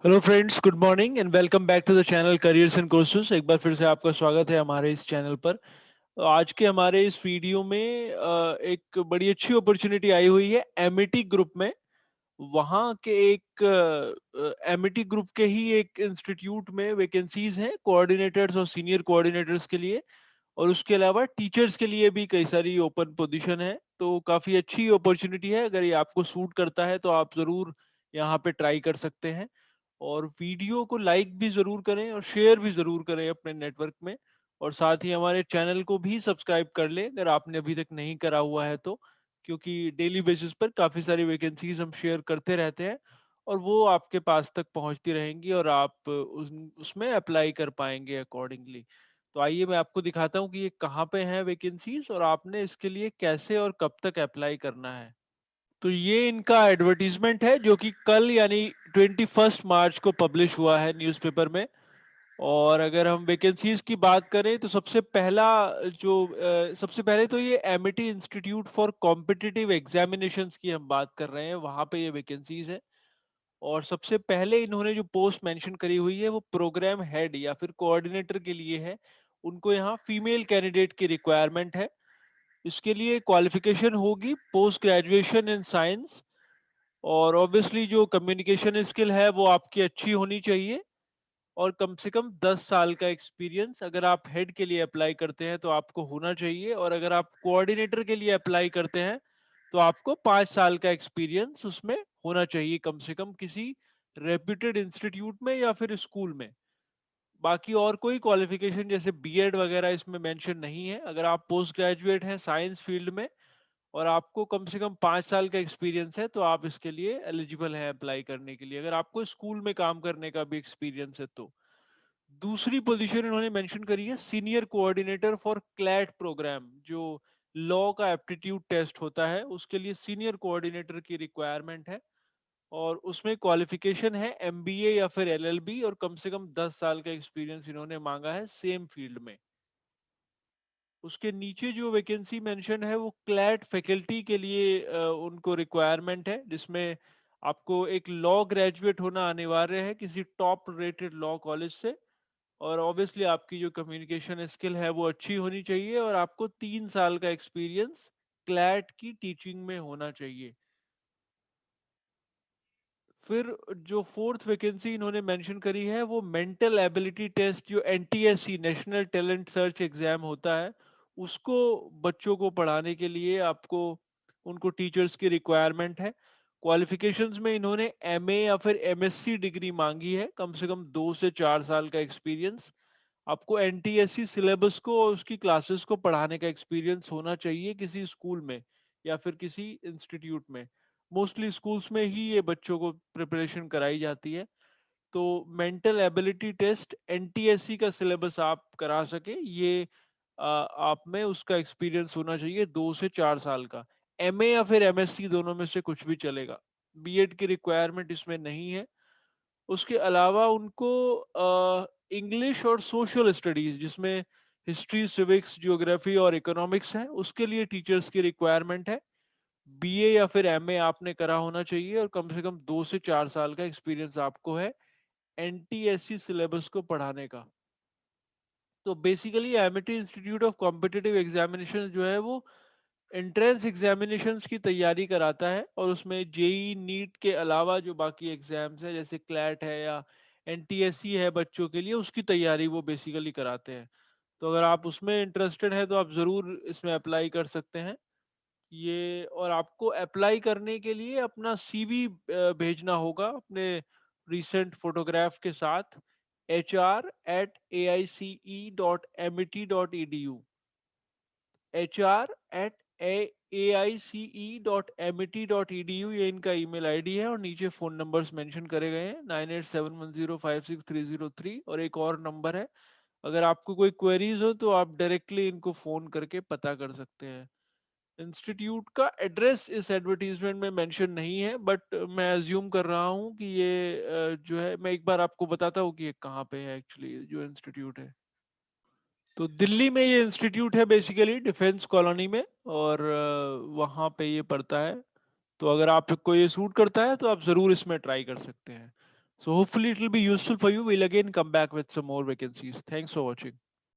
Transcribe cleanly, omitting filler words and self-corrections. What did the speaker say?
Hello friends, good morning and welcome back to the channel careers and courses. एक बार फिर से आपका स्वागत है हमारे इस चैनल पर। आज के हमारे इस वीडियो में एक बड़ी अच्छी अपॉर्चुनिटी आई हुई है एमिटी ग्रुप में। वहाँ के एक एमिटी ग्रुप के ही एक इंस्टीट्यूट में वैकेंसीज हैं कोऑर्डिनेटर्स और सीनियर कोऑर्डिनेटर्स के लिए, और उसके अलावा टीचर्स के लिए भी कई सारी ओपन पोजीशन है। तो काफ़ी अच्छी अपॉर्चुनिटी है। अगर ये आपको सूट करता है तो आप ज़रूर यहाँ पे ट्राई कर सकते हैं। और वीडियो को लाइक भी जरूर करें और शेयर भी जरूर करें अपने नेटवर्क में। और साथ ही हमारे चैनल को भी सब्सक्राइब कर लें अगर आपने अभी तक नहीं करा हुआ है तो, क्योंकि डेली बेसिस पर काफी सारी वैकेंसीज हम शेयर करते रहते हैं और वो आपके पास तक पहुंचती रहेंगी और आप उसमें अप्लाई कर पाएंगे अकॉर्डिंगली। तो आइए मैं आपको दिखाता हूँ कि ये कहाँ पे है वैकेंसीज और आपने इसके लिए कैसे और कब तक अप्लाई करना है। तो ये इनका एडवर्टीजमेंट है जो कि कल यानी 21 मार्च को पब्लिश हुआ है न्यूज़पेपर में। और अगर हम वैकेंसीज की बात करें तो सबसे पहले तो ये Amity institute for competitive examinations की हम बात कर रहे हैं, वहां पे ये वैकेंसीज है। और सबसे पहले इन्होंने जो पोस्ट मेंशन करी हुई है वो प्रोग्राम हेड या फिर कोऑर्डिनेटर के लिए है। उनको यहाँ फीमेल कैंडिडेट की रिक्वायरमेंट है। इसके लिए क्वालिफिकेशन होगी पोस्ट ग्रेजुएशन इन साइंस। और ऑब्वियसली जो कम्युनिकेशन स्किल है वो आपकी अच्छी होनी चाहिए। और कम से कम 10 साल का एक्सपीरियंस अगर आप हेड के लिए अप्लाई करते हैं तो आपको होना चाहिए, और अगर आप कोऑर्डिनेटर के लिए अप्लाई करते हैं तो आपको 5 साल का एक्सपीरियंस उसमें होना चाहिए, कम से कम किसी रेप्यूटेड इंस्टीट्यूट में या फिर स्कूल में। बाकी और कोई क्वालिफिकेशन जैसे बीएड वगैरह इसमें मेंशन नहीं है। अगर आप पोस्ट ग्रेजुएट हैं साइंस फील्ड में और आपको कम से कम 5 साल का एक्सपीरियंस है तो आप इसके लिए एलिजिबल हैं अप्लाई करने के लिए, अगर आपको स्कूल में काम करने का भी एक्सपीरियंस है तो। दूसरी पोजीशन इन्होंने मेंशन करी है senior coordinator for CLAT programme, जो लॉ का एप्टीट्यूड टेस्ट होता है उसके लिए सीनियर कोऑर्डिनेटर की रिक्वायरमेंट है। और उसमें क्वालिफिकेशन है एमबीए या फिर एलएलबी, और कम से कम 10 साल का एक्सपीरियंस इन्होंने मांगा है सेम फील्ड में। उसके नीचे जो वैकेंसी मेंशन है वो क्लैट फैकल्टी के लिए उनको रिक्वायरमेंट है, जिसमें आपको एक लॉ ग्रेजुएट होना अनिवार्य है किसी टॉप रेटेड लॉ कॉलेज से। और ऑब्वियसली आपकी जो कम्युनिकेशन स्किल है वो अच्छी होनी चाहिए और आपको 3 साल का एक्सपीरियंस क्लैट की टीचिंग में होना चाहिए। फिर जो फोर्थ वैकेंसी इन्होंने मेंशन करी है वो मेंटल एबिलिटी टेस्ट, जो NTSC national talent search exam होता है, उसको बच्चों को पढ़ाने के लिए आपको उनको टीचर्स की रिक्वायरमेंट है। क्वालिफिकेशंस में इन्होंने एमए या फिर एमएससी डिग्री मांगी है, कम से कम 2 से 4 साल का एक्सपीरियंस। आपको एनटीएससी सिलेबस को और उसकी क्लासेस को पढ़ाने का एक्सपीरियंस होना चाहिए किसी स्कूल में या फिर किसी इंस्टीट्यूट में। मोस्टली स्कूल्स में ही ये बच्चों को प्रिपरेशन कराई जाती है। तो मेंटल एबिलिटी टेस्ट एनटीएससी का सिलेबस आप करा सके, ये आप में उसका एक्सपीरियंस होना चाहिए 2 से 4 साल का। एमए या फिर एमएससी दोनों में से कुछ भी चलेगा। बीएड की रिक्वायरमेंट इसमें नहीं है। उसके अलावा उनको इंग्लिश और सोशल स्टडीज, जिसमें हिस्ट्री, सिविक्स, जियोग्राफी और इकोनॉमिक्स है, उसके लिए टीचर्स की रिक्वायरमेंट है। बीए या फिर एमए आपने करा होना चाहिए और कम से कम 2 से 4 साल का एक्सपीरियंस आपको है एनटीएससी सिलेबस को पढ़ाने का। तो basically Amity institute of competitive examination जो है वो एंट्रेंस एग्जामिनेशंस की तैयारी कराता है, और उसमें जेई नीट के अलावा जो बाकी एग्जाम्स है जैसे क्लैट है या एनटीएससी है बच्चों के लिए, उसकी तैयारी वो बेसिकली कराते हैं। तो अगर आप उसमें इंटरेस्टेड है तो आप ज़रूर इसमें अप्लाई कर सकते हैं। ये, और आपको अप्लाई करने के लिए अपना सीवी भेजना होगा अपने रिसेंट फोटोग्राफ के साथ hr@aice.met.edu, hr@aice.met.edu, ये इनका ईमेल आईडी है। और नीचे फोन नंबर्स मेंशन करे गए हैं 9871056303, और एक और नंबर है। अगर आपको कोई क्वेरीज हो तो आप डायरेक्टली इनको फोन करके पता कर सकते हैं। इंस्टीट्यूट का एड्रेस इस एडवर्टीजमेंट में मेंशन नहीं है, बट मैं अज्यूम कर रहा हूँ कि ये जो है, मैं एक बार आपको बताता हूँ कि ये कहाँ पे है एक्चुअली जो इंस्टीट्यूट है। तो दिल्ली में ये इंस्टीट्यूट है बेसिकली डिफेंस कॉलोनी में, और वहाँ पे ये पड़ता है। तो अगर आपको ये सूट करता है तो आप ज़रूर इसमें ट्राई कर सकते हैं। So hopefully it will be useful for you. We'll again come back with some more vacancies. Thanks for watching.